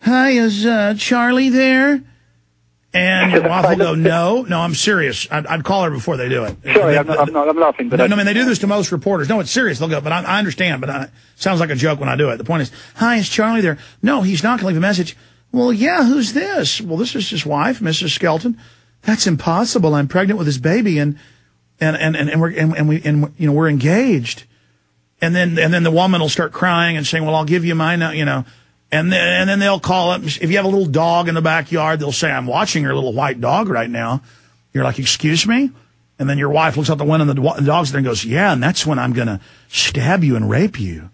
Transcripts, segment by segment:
hi, is Charlie there? And your wife will go, no, I'm serious. I'd call her before they do it. Sorry, I'm laughing. But no, I mean, they do this to most reporters. No, it's serious. They'll go, but I understand, but it sounds like a joke when I do it. The point is, hi, is Charlie there? No, he's not going to leave a message. Well, yeah, who's this? Well, this is his wife, Mrs. Skelton. That's impossible. I'm pregnant with his baby, and we're engaged. And then the woman will start crying and saying, well, I'll give you mine, And then they'll call up. If you have a little dog in the backyard, they'll say, I'm watching your little white dog right now. You're like, excuse me? And then your wife looks out the window and the dog's there and goes, yeah, and that's when I'm going to stab you and rape you.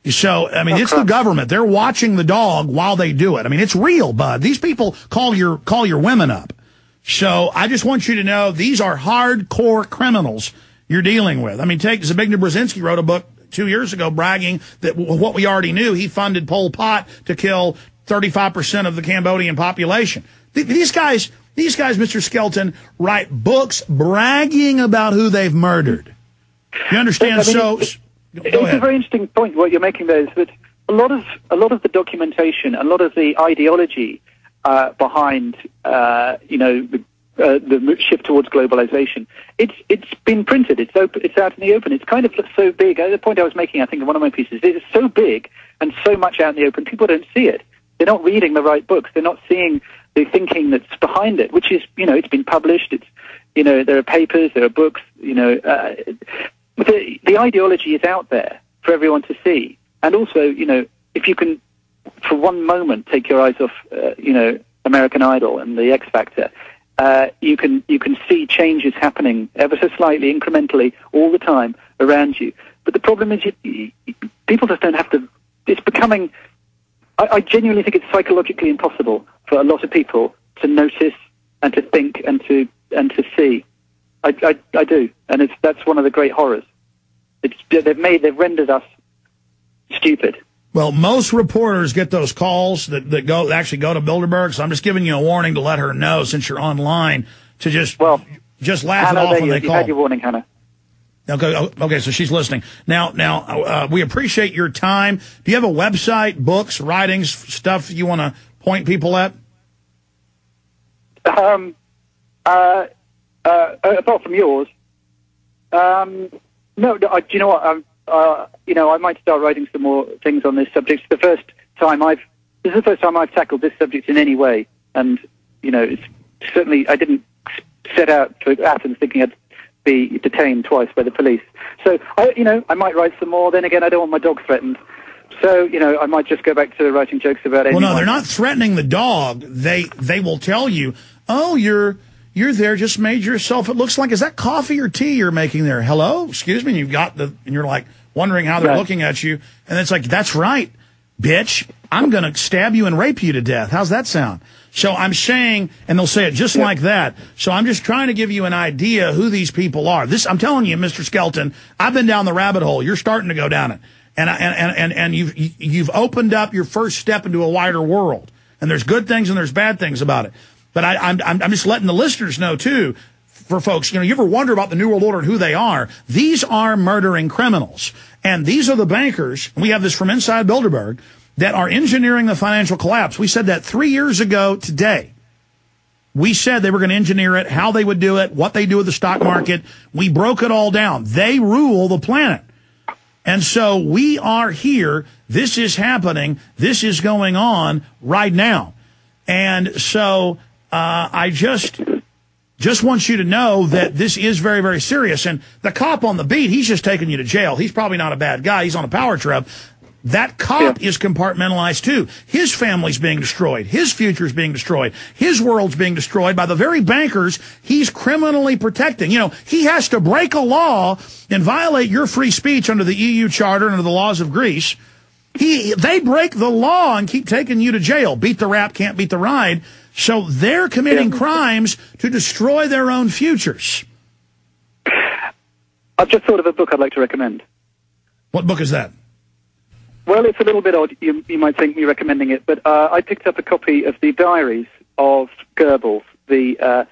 So, I mean, it's the government. They're watching the dog while they do it. I mean, it's real, bud. These people call your women up. So I just want you to know these are hardcore criminals you're dealing with. I mean, Zbigniew Brzezinski wrote a book 2 years ago bragging that what we already knew, he funded Pol Pot to kill 35% of the Cambodian population. These guys, Mr. Skelton, write books bragging about who they've murdered. You understand? It's a very interesting point what you're making there, is that a lot of the documentation, a lot of the ideology behind the shift towards globalization, it's been printed. It's open. It's out in the open. It's kind of so big. The point I was making, I think, in one of my pieces, it's so big and so much out in the open. People don't see it. They're not reading the right books. They're not seeing the thinking that's behind it, which is, it's been published. It's, there are papers, there are books. The ideology is out there for everyone to see. And also, if you can, for one moment, take your eyes off, American Idol and the X Factor. You can see changes happening ever so slightly, incrementally, all the time around you. But the problem is, people just don't have to. It's becoming. I genuinely think it's psychologically impossible for a lot of people to notice and to think and to see. I do, and that's one of the great horrors. They've rendered us stupid. Well, most reporters get those calls that actually go to Bilderberg, so I'm just giving you a warning to let her know, since you're online, to just laugh Hannah, it off when they call. You had your warning, Hannah. Okay, so she's listening. Now, we appreciate your time. Do you have a website, books, writings, stuff you want to point people at? Apart from yours, no. Do you know what? I might start writing some more things on this subject. This is the first time I've tackled this subject in any way, and it's certainly I didn't set out to Athens thinking I'd be detained twice by the police. So I might write some more. Then again, I don't want my dog threatened. So I might just go back to writing jokes about anyone. Well, no, they're not threatening the dog. They will tell you, oh, you're there, just made yourself. It looks like, is that coffee or tea you're making there? Hello, excuse me. And you're like wondering how they're looking at you, and it's like, that's right, bitch. I'm gonna stab you and rape you to death. How's that sound? So I'm saying, and they'll say it just like that. So I'm just trying to give you an idea who these people are. I'm telling you, Mr. Skelton, I've been down the rabbit hole. You're starting to go down it, and you've opened up your first step into a wider world. And there's good things and there's bad things about it. But I'm just letting the listeners know too, for folks, you ever wonder about the New World Order and who they are? These are murdering criminals. And these are the bankers, we have this from inside Bilderberg, that are engineering the financial collapse. We said that 3 years ago today. We said they were going to engineer it, how they would do it, what they do with the stock market. We broke it all down. They rule the planet. And so we are here. This is happening. This is going on right now. And so I just want you to know that this is very, very serious. And the cop on the beat, he's just taking you to jail. He's probably not a bad guy. He's on a power trip. That cop is compartmentalized too. His family's being destroyed. His future's being destroyed. His world's being destroyed by the very bankers he's criminally protecting. He has to break a law and violate your free speech under the EU Charter and under the laws of Greece. They break the law and keep taking you to jail. Beat the rap, can't beat the ride. So they're committing crimes to destroy their own futures. I've just thought of a book I'd like to recommend. What book is that? Well, it's a little bit odd. You might think me recommending it, but I picked up a copy of the diaries of Goebbels, the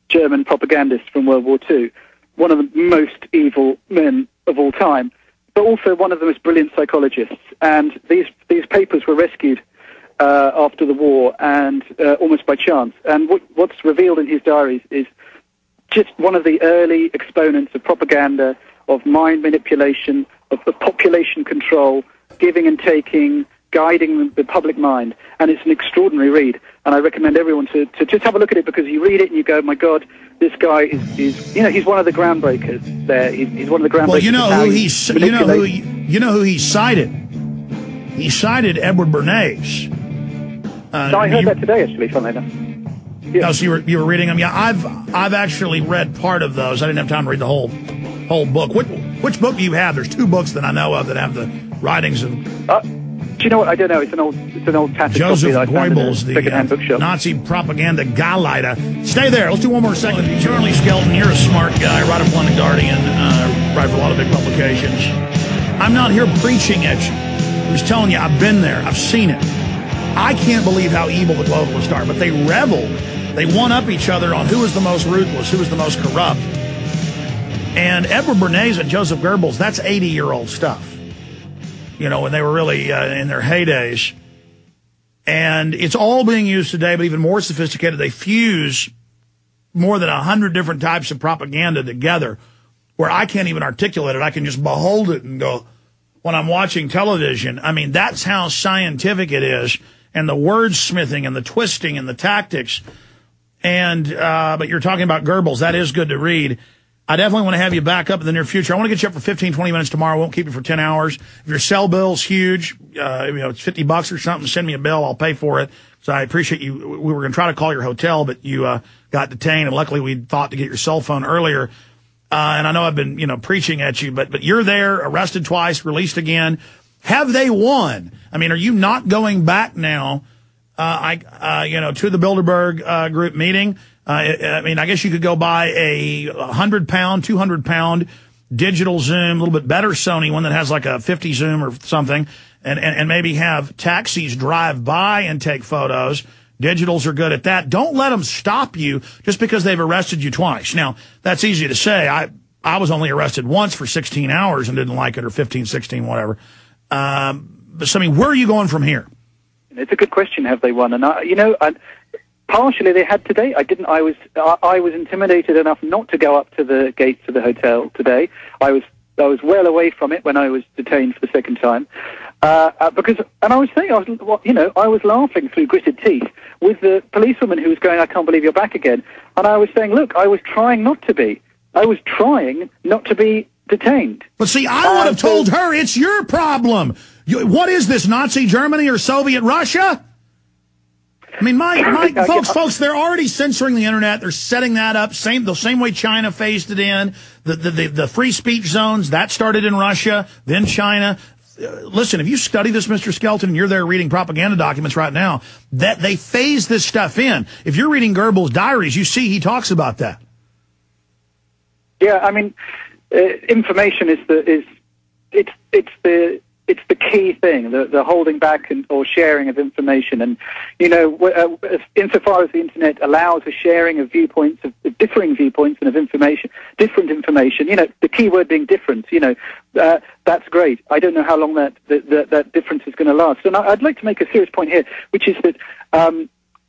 German propagandist from World War II, one of the most evil men of all time, but also one of the most brilliant psychologists. And these papers were rescued after the war, and almost by chance. And what's revealed in his diaries is just one of the early exponents of propaganda, of mind manipulation, of population control, giving and taking, guiding the public mind. And it's an extraordinary read. And I recommend everyone to just have a look at it, because you read it and you go, my God, this guy is he's one of the groundbreakers there. He's one of the groundbreakers. Well, you know who he cited? He cited Edward Bernays. I heard that today, actually, funnily enough. Yeah. Oh, so you were reading them? Yeah, I've actually read part of those. I didn't have time to read the whole book. Which book do you have? There's two books that I know of that have the writings of. Do you know what? I don't know. It's an old tattered Joseph copy that Goebbels, the bookshop. Nazi propaganda Gauleiter. Stay there. Let's do one more segment. Charlie Skelton, you're a smart guy. Write for London Guardian. Write for a lot of big publications. I'm not here preaching at you. I'm just telling you, I've been there. I've seen it. I can't believe how evil the globalists are, but they revel. They one-up each other on who is the most ruthless, who is the most corrupt. And Edward Bernays and Joseph Goebbels, that's 80-year-old stuff. You know, when they were really in their heydays. And it's all being used today, but even more sophisticated. They fuse more than 100 different types of propaganda together, where I can't even articulate it. I can just behold it and go, when I'm watching television, I mean, that's how scientific it is, and the wordsmithing and the twisting and the tactics. And but you're talking about Goebbels. That is good to read. I definitely want to have you back up in the near future. I want to get you up for 15, 20 minutes tomorrow. I won't keep you for 10 hours. If your cell bill's huge, it's $50 or something, send me a bill. I'll pay for it. So I appreciate you. We were going to try to call your hotel, but you got detained, and luckily we thought to get your cell phone earlier. And I know I've been, preaching at you, but you're there, arrested twice, released again. Have they won? I mean, are you not going back now, to the Bilderberg group meeting? I mean, I guess you could go buy a 100-pound, 200-pound digital zoom, a little bit better Sony one that has like a 50 zoom or something, and maybe have taxis drive by and take photos. Digitals are good at that. Don't let them stop you just because they've arrested you twice. Now, that's easy to say. I was only arrested once for 16 hours and didn't like it, or 15, 16, whatever. But so, I mean, where are you going from here? It's a good question. Have they won? And partially they had today. I didn't. I was intimidated enough not to go up to the gates of the hotel today. I was well away from it when I was detained for the second time. Because I was saying, I was laughing through gritted teeth with the policewoman who was going, I can't believe you're back again. And I was saying, look, I was trying not to be. I was trying not to be detained. But see, I would have told her, it's your problem. What is this, Nazi Germany or Soviet Russia? I mean, folks, they're already censoring the internet. They're setting that up the same way China phased it in. The free speech zones, that started in Russia, then China. Listen, if you study this, Mr. Skelton, and you're there reading propaganda documents right now, that they phase this stuff in. If you're reading Goebbels' diaries, you see he talks about that. Yeah, I mean, information is the key thing, the holding back or sharing of information. And, insofar as the internet allows a sharing of viewpoints, of differing viewpoints and of information, different information, the key word being different, that's great. I don't know how long that difference is going to last. And I'd like to make a serious point here, which is that,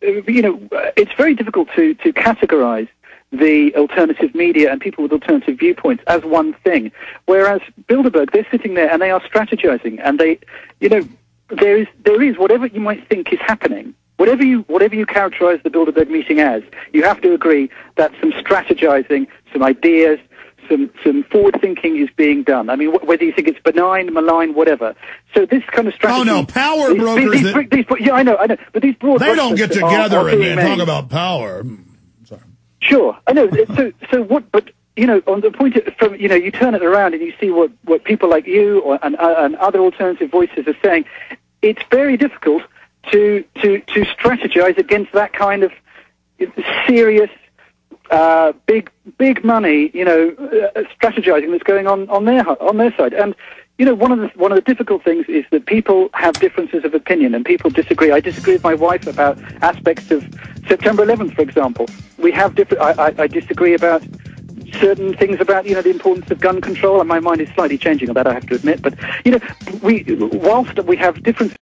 it's very difficult to categorize the alternative media and people with alternative viewpoints as one thing. Whereas Bilderberg, they're sitting there and they are strategizing, and they, there is whatever you might think is happening, whatever you characterize the Bilderberg meeting as, you have to agree that some strategizing, some ideas, some forward thinking is being done. I mean, whether you think it's benign, malign, whatever. So this kind of strategy. Oh no, power brokers. Yeah, I know. But these broad. They don't get together and talk about power. Sure, I know. So what? But on the point from you turn it around and you see what people like you and other alternative voices are saying. It's very difficult to strategize against that kind of serious, big money, strategizing that's going on their side. And one of the difficult things is that people have differences of opinion and people disagree. I disagree with my wife about aspects of September 11th, for example. We have I disagree about certain things about the importance of gun control, and my mind is slightly changing on that, I have to admit. But whilst we have differences